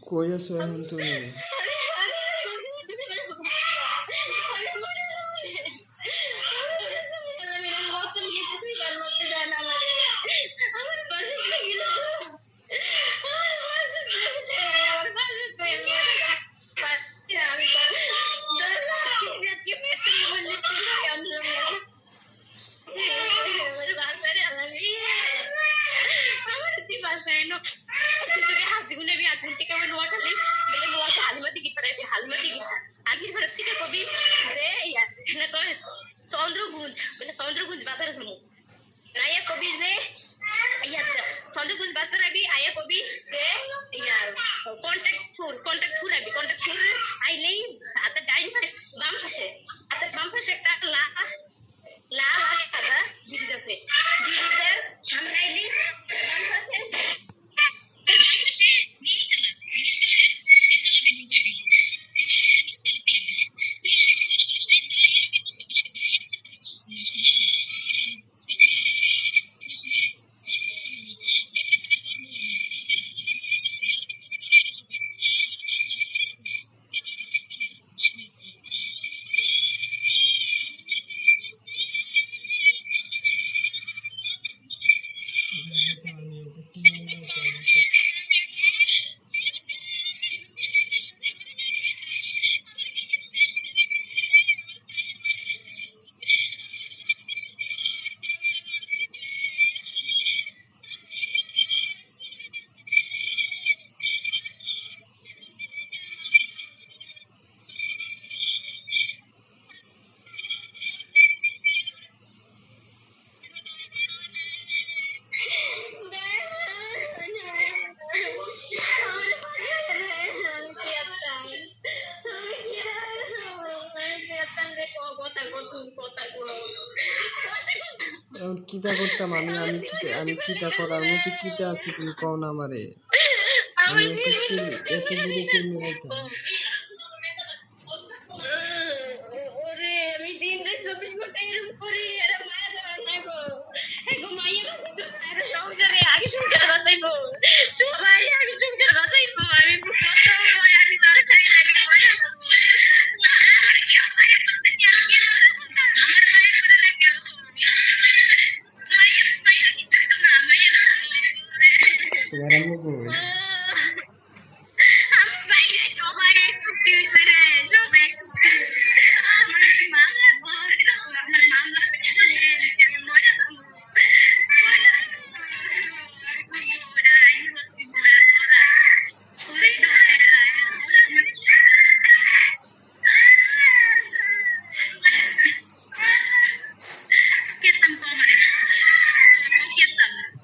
কই আছো এখন তুমি? চন্দ্রগুঞ্জ মানে চন্দ্রগুঞ্জ বাজারে যাবো নাইয়া কবি যে চন্দ্রগুঞ্জ বাজারে আবি আয়া কবি যে কন্ট্যাক্ট ফুল আবি কন্ট্যাক্ট ফুল আইলেই হাতের ডাইন পাশে বাম পাশে হাতের বাম পাশে একটা লাল সাদা ব্রিজ আছে ব্রিজের সামনে আইলেই বাম পাশে এখন কিতা করতাম আমি কিতা করার মতো কিতা আছি তুমি কও না আমারে। আমি এত দূরে কেমনে যাইতাম? তোমার আম্মু কই?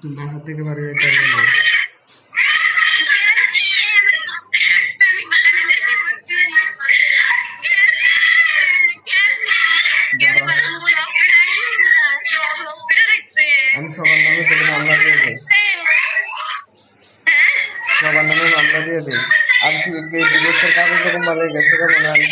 তুমি বাসা থেকে বাড়ি যাইতে পারবে না? আমি সবার নামে তোকে মামলা দিয়ে দেই, সবার নামে মামলা দিয়ে দেই। আর তুই ডিভোর্সের কাগজ যখন ভালো গেছে কেমন আমি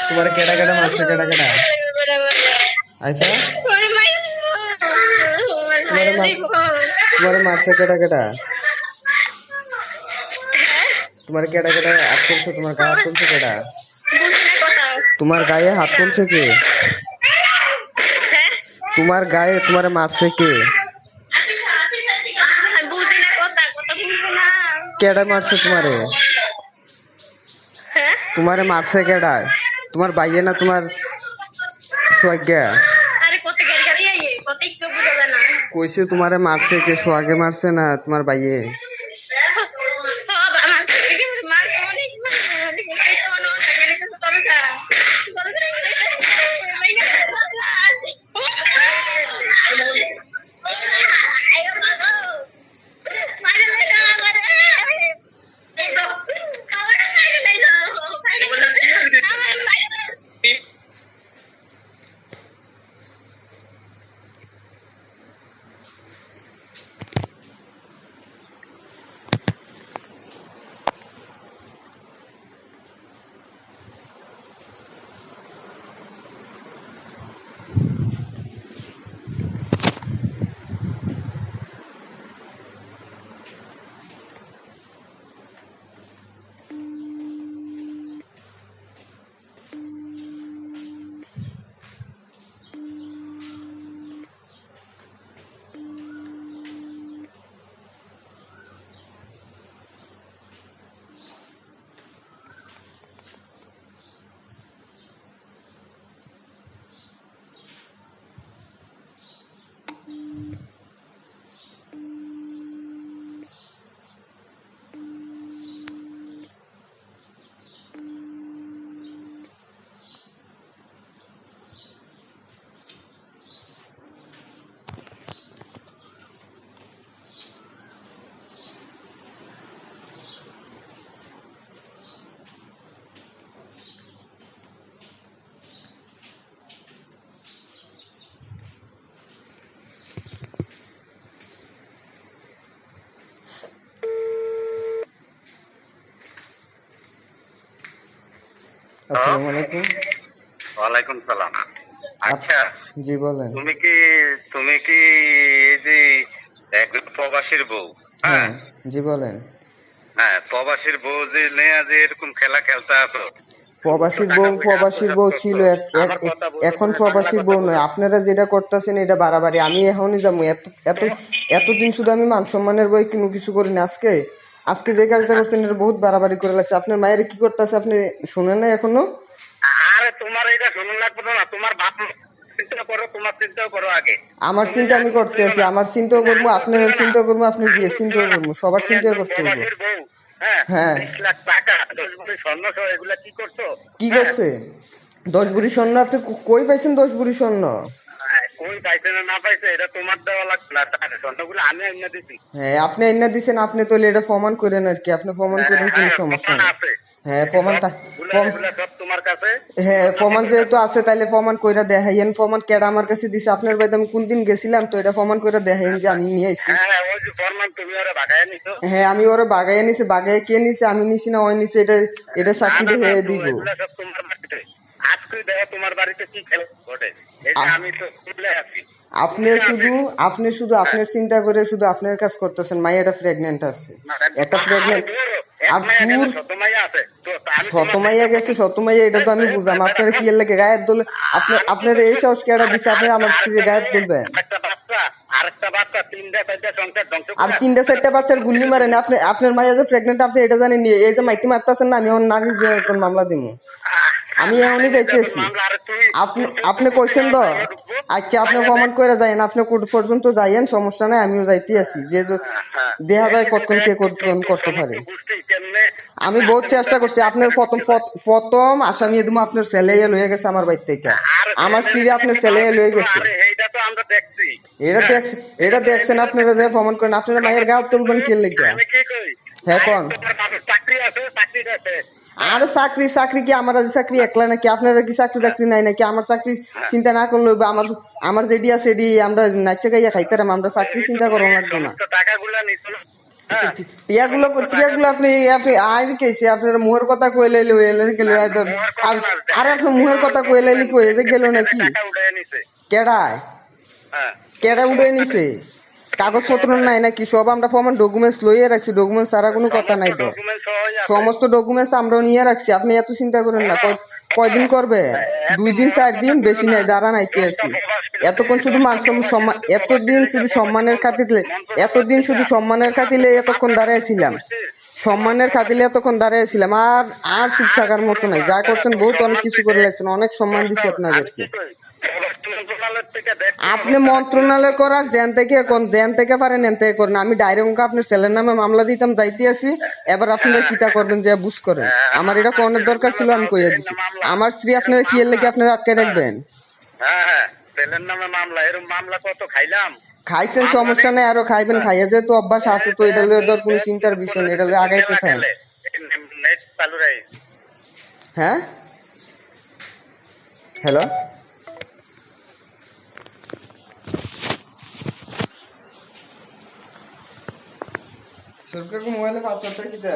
তোমার কেডা কেডা মারছে? কেডা কেডা আইফা তোমার মারছে? কেডা কেডা তোমার কেডা কেডা হাত তুলছে? তোমার গায়ে হাত তুলছে কেডা? তোমার গায়ে হাত তুলছে কে? তোমার গায়ে তোমারে মারছে কে? কেডা মারছে তোমারে? তোমারে মারছে কেডা? তোমার ভাইয়ে না তোমার সোয়াগ্যা? কইছে তোমারে মারছে কে, সোহাগে মারছে না তোমার ভাইয়ে? সব আমার থেকে মার অনেক অনেক এই তো অনেক টাকা রেখেছে তবে যা তবে আসসালামু আলাইকুম। ওয়ালাইকুম সালাম। আচ্ছা, জি বলেন। তুমি কি এই যে একজন প্রবাসীর বউ? হ্যাঁ, জি বলেন। হ্যাঁ, প্রবাসীর বউ যে নেয়া যে এরকম খেলা খেলতে আছো। প্রবাসীর বউ ছিল এখন প্রবাসীর বউ নয়। আপনারা যেটা করতেছেন এটা বাড়াবাড়ি। আমি এখনই যাবো। এতদিন শুধু আমি মান সম্মানের বই কোনো কিছু করিনি। আজকে যে কাজটা করছেন এটা বহুত বাড়াবাড়ি করে লাগছে। আপনার মায়ের কি করতেছে আপনি শুনেন না এখনো? আরে তোমার এটা শুনুন লাগবে না, তোমার বাপ চিন্তা করো, তোমার চিন্তাও করো আগে। আমার চিন্তা আমি করতে আছি, আমার চিন্তাও করবো, আপনার চিন্তা করবো, আপনার বিয়ের চিন্তাও করবো, সবার চিন্তা করতে হবে। প্রবাসীর বউ, হ্যাঁ, 20 লাখ টাকা 10 ভরি স্বর্ণ সহ এগুলা কি করছো? কি করছে? 10 ভরি স্বর্ণ? আপনি কই পাইছেন 10 ভরি স্বর্ণ? কই পাইছে না পাইছে এটা তোমার দেওয়া লাগবে না, স্বর্ণগুলো আমি এনে দিছি। হ্যাঁ, আপনি এনে দিছেন। আপনি তো এটা প্রমাণ করেন আর কি। আপনি প্রমাণ করেন, কোনো সমস্যা নেই। হ্যাঁ, তোমার কাছে। হ্যাঁ, প্রমাণ যেহেতু আছে তাহলে প্রমাণ কইরা দেখাইয়েন। প্রমাণ কেডা আমার কাছে দিছে? আপনার বাড়িতে আমি কোনদিন গেছিলাম তো এটা প্রমাণ কইরা দেখাইয়েন যে আমি নিয়ে আইছি। হ্যাঁ, ওই যে প্রমাণ তুমি ওরে ভাগায় নিছো। হ্যাঁ, আমি ওরে বাগাইয়া নিছি। বাগাইয়া কে নিছে? আমি নিছি না ওই নিছে? এটা সাক্ষী দেখে দিব। আজকে দেখো তোমার বাড়িতে কি খেলা ঘটে, এটা আমি তো শুনলে আছি। আপনি শুধু আপনার চিন্তা করে শুধু আপনার কাজ করতেছেন। মাইয়াটা প্রেগনেন্ট আছে, একটা প্রেগনেন্ট। আর শতমাইয়া গেছে, শতমাইয়া এটা তো আমি বুঝলাম। আপনারা কি এর লাগে গায়ের দোলে? আপনার এই সাহস কেডা দিছে? আপনি আমার স্ত্রী গায়ের তুলবেন? আর 3টা 4টা বাচ্চার গুল্লি মারেন আপনি? আপনার মাইয়া যে প্রেগনেন্ট আপনি এটা জানেন? এই যে মাইটি মারতেছেন না, আমি এখন নারী মামলা দিব। আমি এখনই যাইতেছি। আপনি কইছেন তো? আচ্ছা, আপনি প্রমাণ করে যাইয়েন, আপনি কোর্ট পর্যন্ত যাইয়েন, সমস্যা নাই। আমিও যাইতে আছি, যে দেখা যায় কতক্ষণ কে করতে পারে। আমি বহুত চেষ্টা করছি। আপনার প্রথম আসামি একদম আপনার ছেলে লয়ে গেছে আমার বাড়ি থেকে। আমার স্ত্রী আপনার ছেলে লয়ে গেছে। এটা দেখছেন আপনারা, যে প্রমাণ করেন। আপনারা মায়ের গায়ে তুলবেন কে লেগে? হ্যাঁ, কোন? আর চাকরি কি আমার চাকরি একলা নাকি? আপনারা কি চাকরি নাই নাকি? আমার চাকরি চিন্তা না করলে আমার যেডি আছে এডি আমরা নাচে গাইয়া খাইতাম। আমরা চাকরি চিন্তা করা লাগবে না। টিয়াগুলো আপনি আর কেছে আপনার মুহের কথা কই লাইলে গেল। আর আপনার মুহের কথা কই লাইলে কই যে গেল নাকি? কেডা উড়ে নিছে? কাগজপত্র নাই নাকি? সব আমরা প্রমাণ ডকুমেন্টস লইয়ে রাখছি। ডকুমেন্টস ছাড়া কোনো কথা নাই তো। সমস্ত ডকুমেন্টস আমরাও নিয়ে রাখছি। আপনি এত চিন্তা করেন না। কয়দিন করবে? 2 দিন 4 দিন, বেশি নাই। দাঁড়া নাইতে আছি। এতক্ষণ শুধু সম্মান, এতদিন শুধু সম্মানের খাতিরে, এতক্ষণ দাঁড়াইছিলাম। সম্মানের খাতিলে এতক্ষণ দাঁড়াইছিলাম। আর চুপ থাকার মতো নাই। যা করছেন বহুত অনেক কিছু করে লাগছেন। অনেক সম্মান দিছি আপনাদেরকে। স্বরাষ্ট্র মন্ত্রণালয় থেকে দেখতে আপনি মন্ত্রণালয় করার জেন থেকে পারেন এন থেকে করেন। আমি ডাইরেক্ট আপনার ছেলের নামে মামলা দিতাম যাইতে আছি, এবার আপনারা কিতা করবেন যে বুঝ করেন। আমার এটা কোনের দরকার ছিল, আমি কইয়া দিছি। আমার স্ত্রী আপনারা কি এর লেগে আপনারা আটকে রাখবেন? হ্যাঁ ছেলের নামে মামলা, এরকম মামলা কত খাইলাম। খাইছেন, সমস্যা নাই, আরো খাইবেন, খাইয়া যেহেতু অভ্যাস আছে তো এটা লইয়া ধর কোনো চিন্তার বিষয় নেই, এটা লইয়া আগাইতে থাকেন। নেট চালু রাই। হ্যাঁ, হ্যালো, সরকার মোবাইলে পাসওয়ার্ডটা কিটা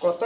কত?